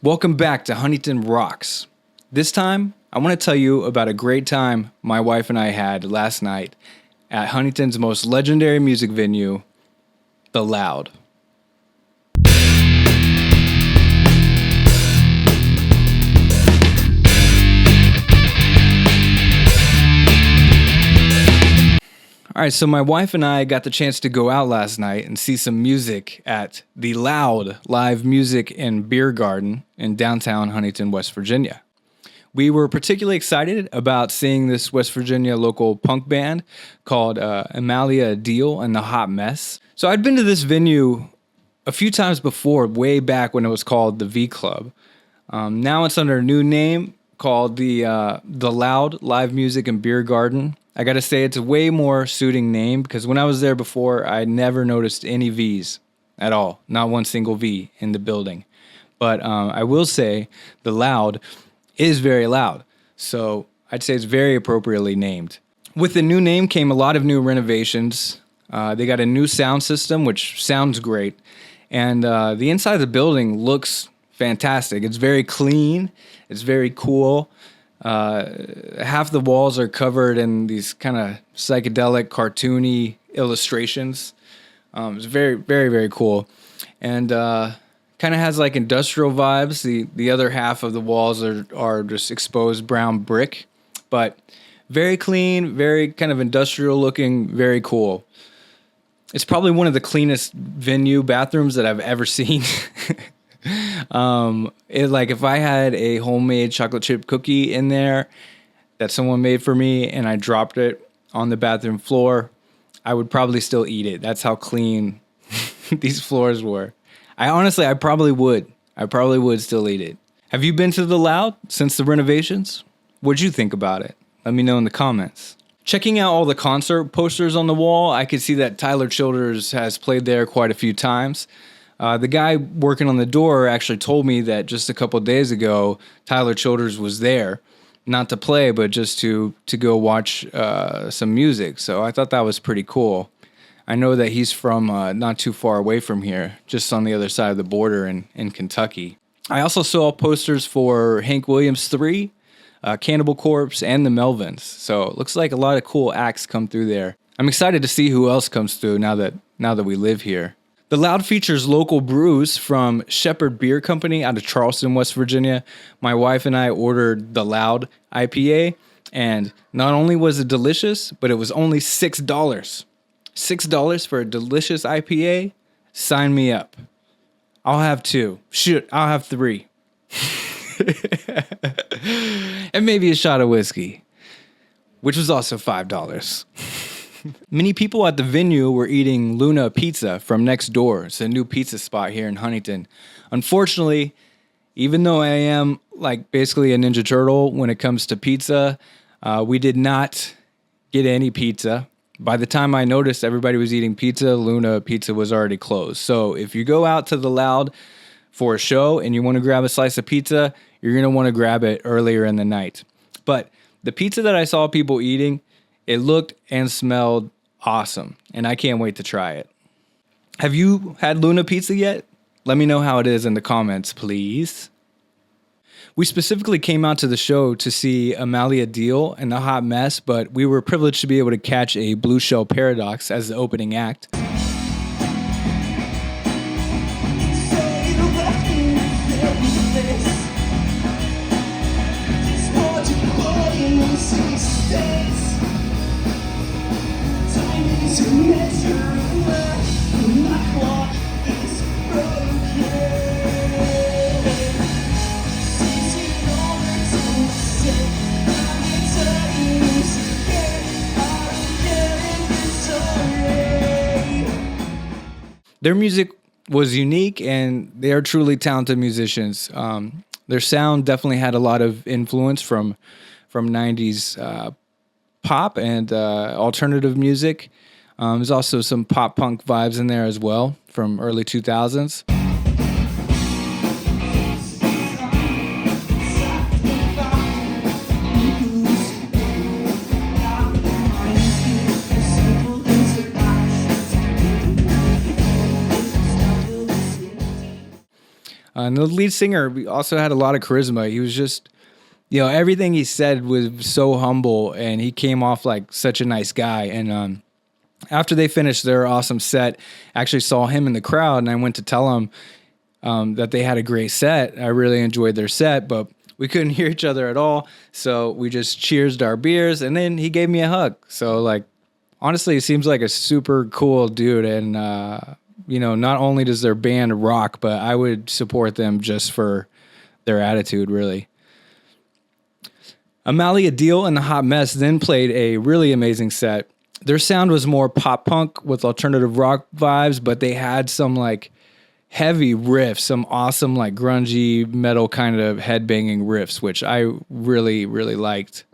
Welcome back to Huntington Rocks. This time, I want to tell you about a great time my wife and I had last night at Huntington's most legendary music venue, The Loud. All right, so my wife and I got the chance to go out last night and see some music at The Loud live music and beer garden in downtown Huntington, West Virginia. We were particularly excited about seeing this West Virginia local punk band called Emmalea and TheHotMess. So I'd been to this venue a few times before, way back when it was called the V Club. Now it's under a new name called the Loud Live Music and Beer Garden. I gotta say, it's a way more suiting name because when I was there before, I never noticed any V's at all. Not one single V in the building. But I will say the Loud is very loud. So I'd say it's very appropriately named. With the new name came a lot of new renovations. They got a new sound system, which sounds great. And the inside of the building looks fantastic. It's very clean. It's very cool. Half the walls are covered in these kind of psychedelic, cartoony illustrations. It's very, very, very cool. And kind of has like industrial vibes. The other half of the walls are just exposed brown brick. But very clean, very kind of industrial looking, very cool. It's probably one of the cleanest venue bathrooms that I've ever seen. If I had a homemade chocolate chip cookie in there that someone made for me and I dropped it on the bathroom floor, I would probably still eat it. That's how clean these floors were. I probably would. I probably would still eat it. Have you been to The Loud since the renovations? What'd you think about it? Let me know in the comments. Checking out all the concert posters on the wall, I could see that Tyler Childers has played there quite a few times. The guy working on the door actually told me that just a couple of days ago, Tyler Childers was there, not to play, but just to go watch some music. So I thought that was pretty cool. I know that he's from not too far away from here, just on the other side of the border in Kentucky. I also saw posters for Hank Williams 3, Cannibal Corpse, and the Melvins. So it looks like a lot of cool acts come through there. I'm excited to see who else comes through now that we live here. The Loud features local brews from Shepherd Beer Company out of Charleston, West Virginia. My wife and I ordered the Loud IPA, and not only was it delicious, but it was only $6. $6 for a delicious IPA? Sign me up. I'll have 2. Shoot, I'll have 3. And maybe a shot of whiskey, which was also $5. Many people at the venue were eating Luna Pizza from next door. It's a new pizza spot here in Huntington. Unfortunately, even though I am like basically a Ninja Turtle when it comes to pizza, we did not get any pizza. By the time I noticed everybody was eating pizza, Luna Pizza was already closed. So if you go out to The Loud for a show and you want to grab a slice of pizza, you're going to want to grab it earlier in the night. But the pizza that I saw people eating, it looked and smelled awesome, and I can't wait to try it. Have you had Luna Pizza yet? Let me know how it is in the comments, please. We specifically came out to the show to see Emmalea and TheHotMess, but we were privileged to be able to catch a Blue Shell Paradox as the opening act. Their music was unique, and they are truly talented musicians. Their sound definitely had a lot of influence from 90s pop and alternative music. There's also some pop punk vibes in there as well from early 2000s. And the lead singer also had a lot of charisma. He was just, everything he said was so humble, and he came off like such a nice guy. And after they finished their awesome set, I actually saw him in the crowd, and I went to tell him that they had a great set. I really enjoyed their set, but we couldn't hear each other at all. So we just cheersed our beers, and then he gave me a hug. So like, honestly, he seems like a super cool dude. And, not only does their band rock, but I would support them just for their attitude, really. Emmalea and TheHotMess then played a really amazing set. Their sound was more pop punk with alternative rock vibes, but they had some like heavy riffs, some awesome like grungy metal kind of headbanging riffs, which I really, really liked.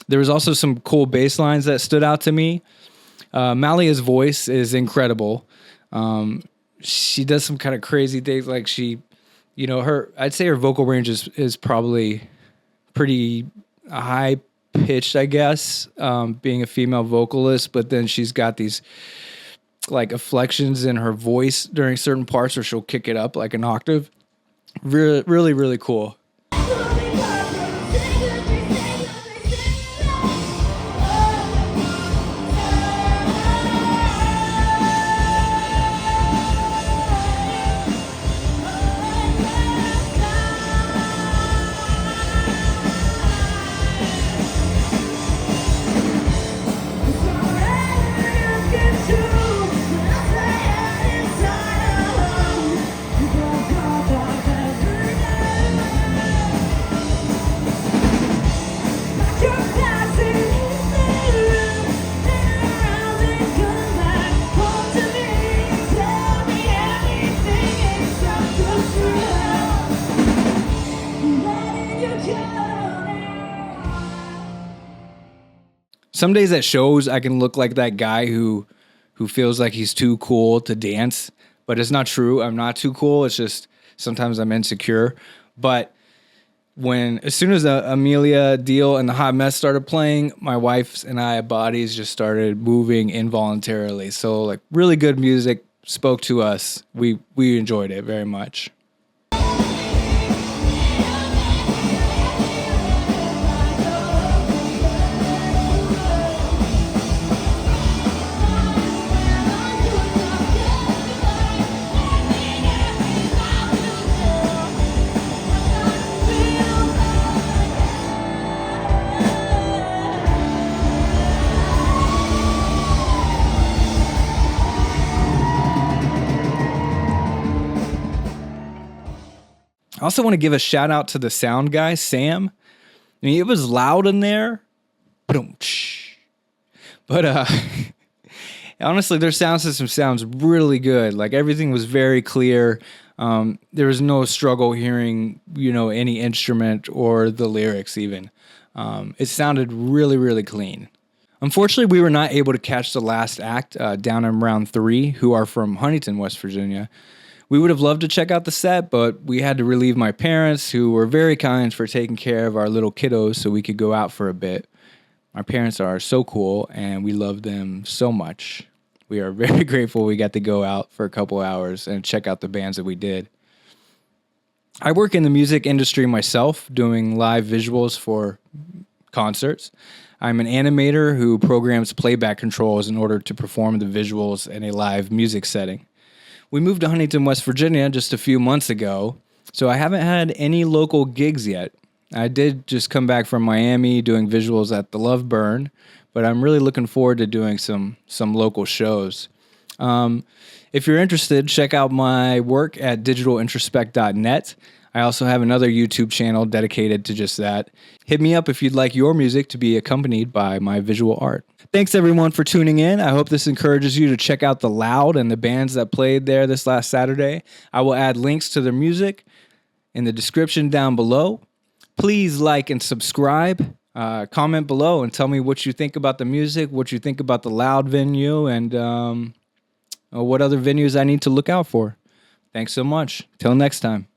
There was also some cool bass lines that stood out to me. Malia's voice is incredible. She does some kind of crazy things, like I'd say her vocal range is probably pretty high pitched, I guess, being a female vocalist, but then she's got these like inflections in her voice during certain parts where she'll kick it up like an octave. Really, really, really cool. Some days at shows, I can look like that guy who feels like he's too cool to dance, but it's not true. I'm not too cool. It's just sometimes I'm insecure. But as soon as the Emmalea and TheHotMess started playing, my wife's and I bodies just started moving involuntarily. So like really good music spoke to us. We enjoyed it very much. I also want to give a shout out to the sound guy, Sam. I mean, it was loud in there, but honestly, their sound system sounds really good. Like everything was very clear. There was no struggle hearing, any instrument or the lyrics even. It sounded really, really clean. Unfortunately, we were not able to catch the last act down in round 3, who are from Huntington, West Virginia. We would have loved to check out the set, but we had to relieve my parents, who were very kind for taking care of our little kiddos so we could go out for a bit. My parents are so cool, and we love them so much. We are very grateful we got to go out for a couple hours and check out the bands that we did. I work in the music industry myself, doing live visuals for concerts. I'm an animator who programs playback controls in order to perform the visuals in a live music setting. We moved to Huntington, West Virginia just a few months ago, so I haven't had any local gigs yet. I did just come back from Miami doing visuals at the Love Burn, but I'm really looking forward to doing some local shows. If you're interested, check out my work at digitalintrospect.net. I also have another YouTube channel dedicated to just that. Hit me up if you'd like your music to be accompanied by my visual art. Thanks everyone for tuning in. I hope this encourages you to check out The Loud and the bands that played there this last Saturday. I will add links to their music in the description down below. Please like and subscribe. Comment below and tell me what you think about the music, what you think about the Loud venue, and what other venues I need to look out for. Thanks so much. Till next time.